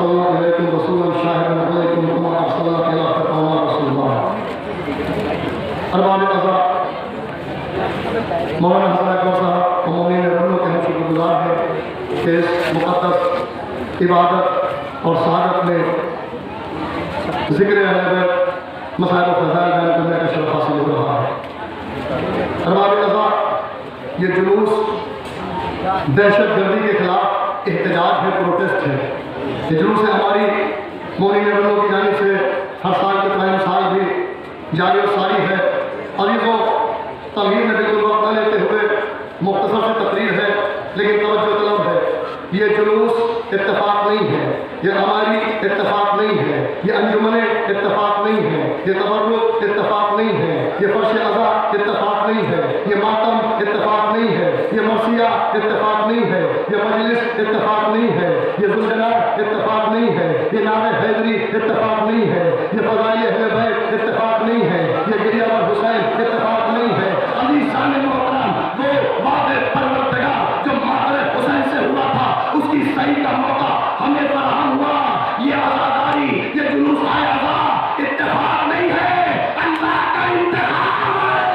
ارسلنا الیکم رسولا شاہدا علیکم کما ارسلنا الی فرعون رسولا۔ ارباب اعضاء، مولانا حسن اکبر صاحب مومنین رنو کے ہم شکر گزار ہیں کہ اس مقدس عبادت اور سعادت میں ذکر اہل بیت مسائل و فضائل بیان کرنے کا شرف حاصل ہو رہا ہے۔ ارباب اعضاء، یہ جلوس دہشت گردی کے خلاف احتجاج ہے، پروٹیسٹ ہے۔ یہ جلوس ہماری مومنین رنو کی جانب سے ہر سال کے قائم سال بھی جاری و ساری ہے۔ عزیزوں، تمہید میں بالکل وقت نہ لیتے ہوئے مختصر سے تقریر ہے لیکن توجہ طلب ہے۔ یہ جلوس اتفاق نہیں ہے، یہ ہماری اتفاق نہیں ہے، یہ انجمن اتفاق نہیں ہے، یہ تبرک اتفاق نہیں ہے، یہ فرش عزا اتفاق نہیں ہے، یہ ماتم اتفاق نہیں ہے، یہ مرثیہ اتفاق نہیں ہے، یہ مجلس اتفاق نہیں ہے، یہ ذوالجلال اتفاق نہیں ہے، یہ نعرہ حیدری اتفاق نہیں ہے، یہ فضائل اہل بیت اتفاق نہیں ہے، یہ گریہ اور حسین اتفاق نہیں ہے۔ عزیزان محترم، وہ وعدے پروردگار جو ماتم حسین سے ہوا تھا اس کی صحیح کا موقع ہمیں فراہم ہوا۔ یہ آزاداری، یہ جلوس عزا اتفاق نہیں ہے، اللہ کا انتخاب ہے۔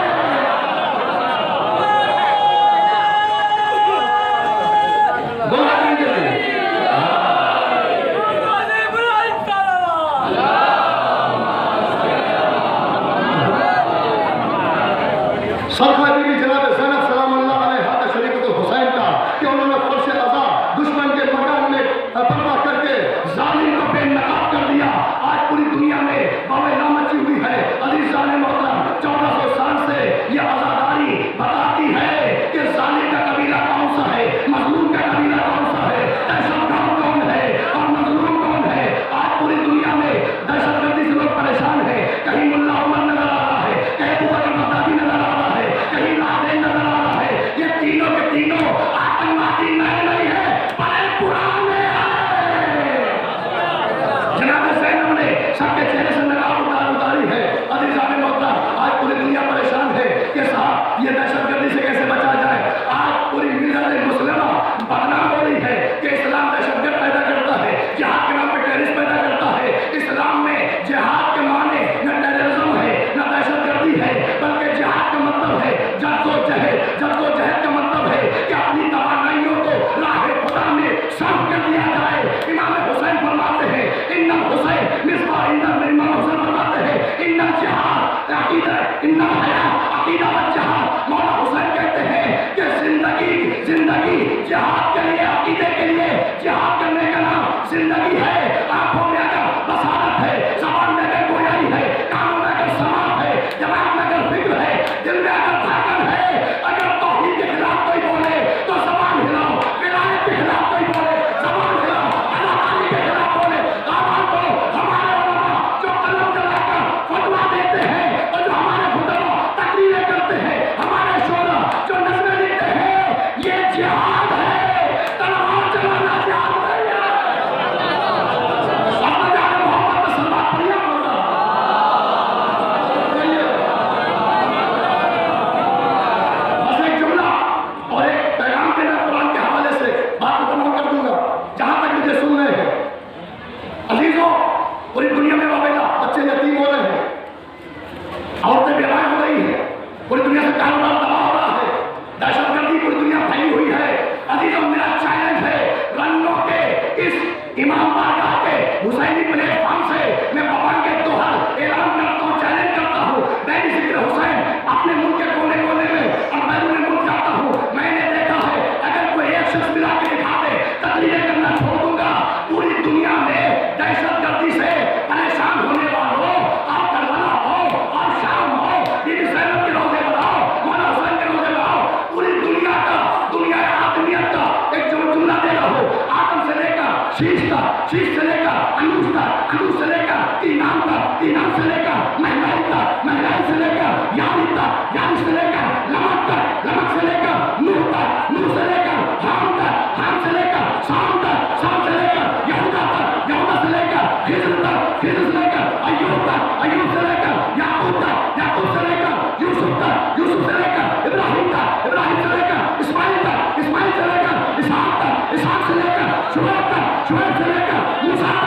سرخہ بی جناب زینب سلام اللہ علیہ کا شریکت الحسین کا کہ انہوں نے فرش عزا دشمن کے مکان میں پردہ کر کے ظالم کو بے نقاب کر دیا۔ آج پوری دنیا میں بابا مچی ہوئی ہے۔ عزیزان محترم، 1400 سال سے یہ عزاداری بتاتی ہے کہ ظالم کا قبیلہ کون سا ہے، مظلوم کا قبیلہ کون سا ہے، دہشت گرد کون ہے اور مظلوم کون ہے۔ آج پوری دنیا میں دہشت گردی سے لوگ پریشان ہیں۔ کہیں ملا عمر نظر آ رہا ہے، کہیں ابو بکر بغدادی نظر آ رہا ہے، کہیں لادین نظر آ رہا ہے۔ یہ تینوں کے تینوں آتنکوادی نئے نہیں ہیں، بڑے پرانے ہیں۔ جناب زینب نے سب کے چہرے سے نقاب اتاری ہے۔ عزیزان محترم، آج پوری دنیا پریشان ہے کہ صاحب یہ دہشت گردی سے کیسے بچا جائے۔ آج پوری ملت مسلمہ بدنام ہو رہی ہے کہ اسلام دہشت گرد پیدا کرتا ہے، جہاد کے نام پہ ٹیررسٹ پیدا کرتا ہے۔ اسلام میں جہاد کے معنی نہ ٹیررزم ہے نہ دہشت گردی ہے، بلکہ جہاد کا مطلب ہے جدوجہد کا مطلب ہے کہ اپنی توانائیوں کو راہ خدا میں صرف کر دیا جائے۔ امام حسین فرماتے ہیں ان الحسین مصباح، امام حسین فرماتے ہیں ان الجہاد عقیدہ، ان الحیات عقیدہ والجہاد۔ مولا حسین کہتے ہیں کہ زندگی جہاد کے لیے، عقیدے کے لیے جہاد کرنے کا نام زندگی ہے۔ آنکھوں میں اگر بصارت ہے، زبان میں اگر گویائی ہے، کانوں میں اگر سماعت ہے، دماغ میں اگر فکر ہے، دل میں اگر دھڑکن ہے، اگر توحید کے خلاف کوئی بولے تو زبان ہلاؤ، ولایت کے خلاف کوئی بولے زبان ہلاؤ، عدالت کے خلاف بولے زبان بولو۔ ہمارے علماء جو قلم چلا کر فتویٰ دیتے ہیں اور جو ہمارے خطبہ تقریریں کرتے ہیں، ہمارے شعراء جو نظمیں لکھتے ہیں، یہ جہاد ہے۔ تلوار چلانا جہاد نہیں ہے۔ اپنے جان محمد میں سلوات پڑھیے ہوگا۔ بس ایک جملہ اور ایک پیغام کے میں قرآن کے حوالے سے بات مکمل کر دوں گا جہاں تک مجھے سننے ہیں۔ عزیزوں، پوری دنیا میں وبیلا، بچے یتیم ہو رہے ہیں، عورتیں بیوائیں ہو رہی ہیں، پوری دنیا سے کاروبار تباہ ہو رہا ہے، دہشت گردی پوری دنیا پھیلی ہوئی ہے۔ عزیزوں، میرا چیلنج ہے رنگوں کے اس امام بارگاہ کے حسینی پلیٹ فارم سے میں بابا کے دوہر اعلان کرتا ہوں، چیلنج کرتا ہوں۔ میں بھی ذکر حسین اپنے ملک کے کونے کونے میں اور بیرون ملک جاتا ہوں، میں نے دیکھا ہے اگر کوئی ایک شخص ملا کے دکھا دے تقریریں کرنا چھوڑ دوں گا۔ پوری دنیا میں دہشت گردی سے پریشان ہونے والوں، آپ کربلا ہو اور شام ہو، یہ زینب کے روزے بناؤ، مولا حسین کے روزے بناؤ، پوری دنیا کا، دنیا آدمیت کا ایک جملہ دے رہا ہو، آدم سے لے کر شیش تک، شیش سے لے کر انوش تک، انوش سے لے کر تینام تک، تینام سے لے کر مہنگائی تک، مہنگائی سے لے کر یاری تک، یاری سے لے کر لمک تک، لمک سے لے کر نور تک، نور سے لے کر حام تک، حام سے لے کر شام تک، شام سے لے کر یہودا تک، یہودا سے لے کر خضر تک، خضر سے لے کر ایوب تک، ایوب سے لے کر یعقوب تک، یعقوب سے لے کر یوسف تک، یوسف سے لے کر ابراہیم تک، ابراہیم سے لے کر اسماعیل تک، اسماعیل سے لے کر اسحاق تک، اسحاق سے لے کر شعیب تک، شعیب سے لے کر موسیٰ تک،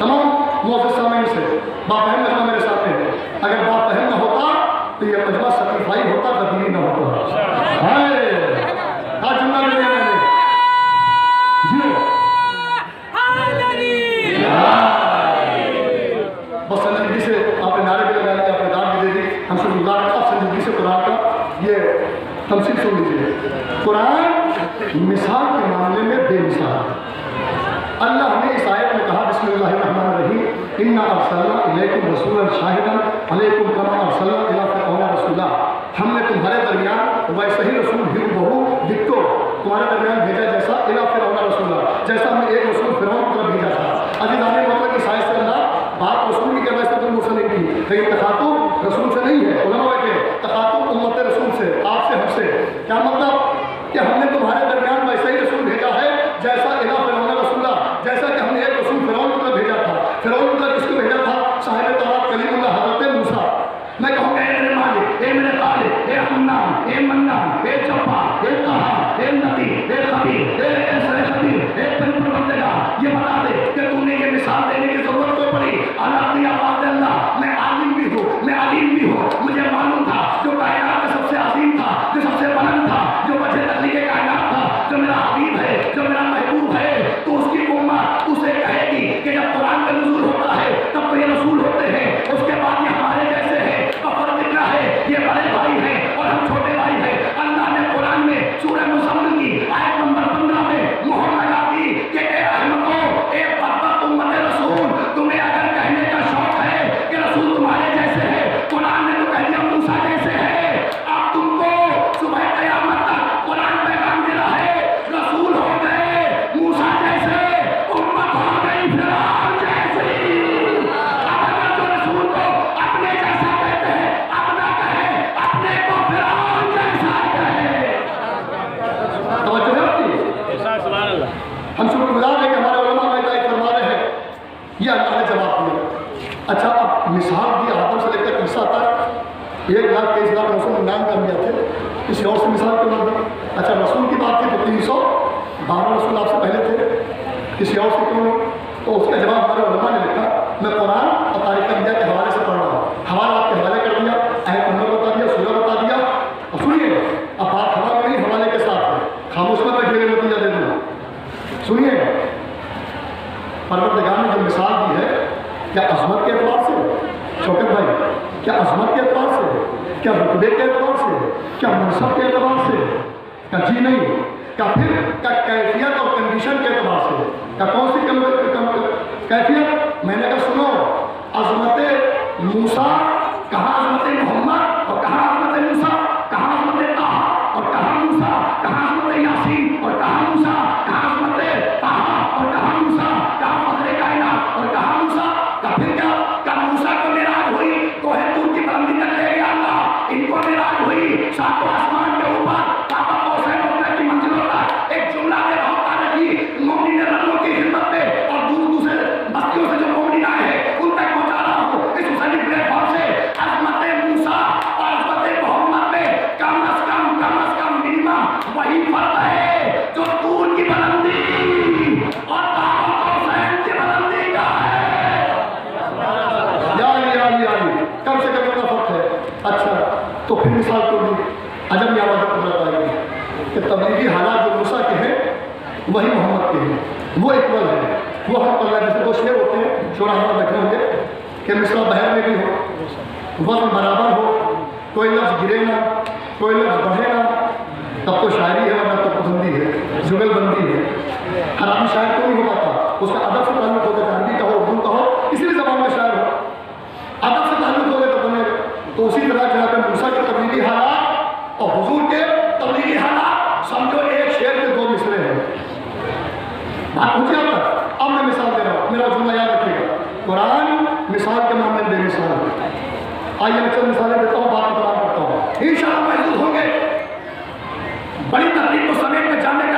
تمام معزز سامعین سے بافہم مجمع میرے سامنے ہے، اگر بافہم نہ ہوتا تو یہ مجمع سیٹیفائی ہوتا، تبدیلی نہ ہوتا۔ ہائے کہا جملہ میں نے جی بس سنجیدگی سے آپ نے نعرے بھی لگا لیا، آپ نے داد بھی دے دی، ہم سے گزار آپ سنجیدگی سے قرآن کا یہ تمثیل سن لیجیے۔ قرآن مثال کے معاملے میں بے مثال ہے۔ اللہ نے اس آیت میں کہا بسم اللہ الرحمن الرحیم انا ارسلنا الیکم رسولا شاہدا علیکم کما ارسلنا الی فرعون رسولا، ہم نے تمہارے درمیان ویسے ہی رسول ہی بہو ڈکٹو تمہارے درمیان بھیجا جیسا الی فرعون رسولا، جیسا ہم نے ایک رسول فرعون کی طرف بھیجا تھا۔ عزیزان محترم کی سائز سے اللہ بات رسول کی کرنے سے تو مرسل نہیں کی، لیکن تخاطب رسول سے نہیں ہے، علماء کے تخاطب امت رسول سے، آپ سے، ہم سے۔ کیا مطلب کہ ہم نے تمہارے درمیان ویسے ہی رسول بھیجا ہے جیسا الی فرعون رسولا، جیسا کہ ہم نے ایک رسول فرعون کی طرف بھیجا تھا۔ فرعون کی طرف کس کو بھیجا تھا؟ صاحب تورات کلیم اللہ حضرت موسیٰ۔ میں کہوں گا اے میرے مالک، اے میرے خالق، اے حنان، اے منان، اے جبار، اے قہار، اے لطیف، اے خبیر، اے خبیر، اے پروردگار، یہ بتا دے کہ تو نے یہ مثال دینے کی ضرورت کو پڑی؟ اپنی آواز اللہ، میں عالم بھی ہوں، میں علیم بھی ہوں، مجھے معلوم تھا جو کائنات میں سب سے عظیم تھا، جو سب سے بلند تھا، جو وجہ تخلیق کائنات تھا، جو میرا حبیب ہے، جو میرا محبوب ہے، تو اس کی امت اسے کہے گی کہ جب قرآن کا نزول ہوتا ہے تب تو یہ رسول ہوتے ہیں، اس کے بعد یہ ہمارے جیسے ہیں، تو فرق اتنا ہے یہ بڑے بھائی ہیں اور ہم چھوٹے بھائی ہیں۔ اللہ نے قرآن میں سورہ مزمل کی آیت نمبر 15 میں مہر لگا دی کہ اے احمقو، اے بدبخت امت رسول، تمہیں اگر کہنے کا شوق ہے کہ رسول تمہارے جیسے ہے، قرآن نے تو کہہ دیا موسیٰ جیسے ہے، اب تم کو صبح قیامت تک قرآن پیغام دے رہا ہے، رسول ہو گئے موسیٰ جیسے، امت ہو گئی فرعون جیسی۔ اب اگر جو رسول کو اپنے جیسا کہتے ہیں اب نہ کہیں، اپنے کو فرعون جیسا کہیں۔ توجہ ہے آپ کی؟ ہم شکر گزار ہیں کہ ہمارے علماء میں ہدایت فرما رہے ہیں، یہ اللہ نے جواب دیا۔ اچھا اب مثال دی آدم سے لے کر عیسیٰ تک 1,23,999 انبیاء تھے، کسی اور سے مثال کیوں نہ دی؟ اچھا رسول کی بات کی تو 312 رسول آپ سے پہلے تھے، کسی اور سے کیوں نہیں؟ تو اس کا جواب ہمارے علماء نے لکھا، میں قرآن اور تاریخ انبیاء کے حوالے سے پڑھ رہا ہوں، حوالہ آپ کے حوالے کر دیا، آیت نمبر بتا دیا، سورہ بتا دیا، اور سنیے اب بات ہوا میں نہیں حوالے کے ساتھ ہے، خاموش میں بیٹھے ہوئے نتیجہ دے دوں۔ سنیے پروردگار نے جو مثال دی ہے، کیا عظمت کے اعتبار سے؟ شوکت بھائی کیا عظمت کے اعتبار سے؟ کیا رتبے کے اعتبار سے؟ کیا منصب کے اعتبار سے؟ کیا جی نہیں؟ کیا پھر کیا کیفیت اور کنڈیشن کے اعتبار سے؟ کیا کون سی کیفیت؟ میں نے کہا سنو، عظمت موسیٰ، کہاں عظمت محمد اور کہاں عظمت موسیٰ، کہاں عظمت طٰہٰ اور کہاں موسیٰ، کہاں عظمت یاسین اور کہاں موسیٰ، کہاں عظمت طٰہٰ اور کہاں موسیٰ، کہاں فخر کائنات اور کہاں موسیٰ۔ پھر کیا موسیٰ کو معراج ہوئی کوہ طور کی بلندی تک لے گیا اللہ، ان کو معراج ہوئی ساتوں آسمان کے اوپر پاپا حسین ہونے کی منزلوں تک، ایک جملہ دے رہا ہوتا رکھی مومنین رنگوں کی خدمت میں، اور دور دوسرے بستیوں سے جو مومنین آئے ہیں ان تک پہنچا رہا ہوں اس حسینی پلیٹ فارم سے، عظمت موسیٰ اور عظمت محمد میں کم از کم منیمم وہی فرق ہے جو طور کی بلندی اور پاپا حسین کی بلندی کا ہے۔ کم سے کم اتنا فرق ہے۔ اچھا تو پھر مثال کو دی عجب یہ آواز قدرت آئے گی کہ تبلیغی حالات جو موسیٰ کے ہیں وہی محمد کے ہیں، وہ اکول ہے، وہ ہم اللہ جیسے دو شعر ہوتے ہیں، شعراء ہمارا بیٹھے ہوں گے کہ مثلا بہر میں بھی ہو، وزن برابر ہو، کوئی لفظ گرے نہ، کوئی لفظ بڑھے نہ، تب تو شاعری ہے ورنہ تو پسندی ہے، جگل بندی ہے۔ ہر آدمی شاعر کیوں نہیں ہو پاتا؟ اس کا ادب سے تعلق ہوتا ہے، عربی کا ہو، اردو کا ہو، کسی بھی زبان میں شاعر ہو، ادب سے تعلق ہوگا تو بنے گا۔ تو اسی طرح جناب موسیٰ کے تبلیغی حالات اور حضور کے تبلیغی حالات سمجھو ایک شعر کے دو مصرے ہیں۔ بات پوچھے اب تک؟ اب میں مثال دے رہا ہوں، میرا جملہ یاد رکھیے گا، قرآن مثال کے معاملے میں بے مثال ہے۔ آئیے میں چند مثالیں دیتا ہوں، بات تمام کرتا ہوں، انشاءاللہ محسوس ہوں گے۔ بڑی تقریب کو سمیٹ میں جانے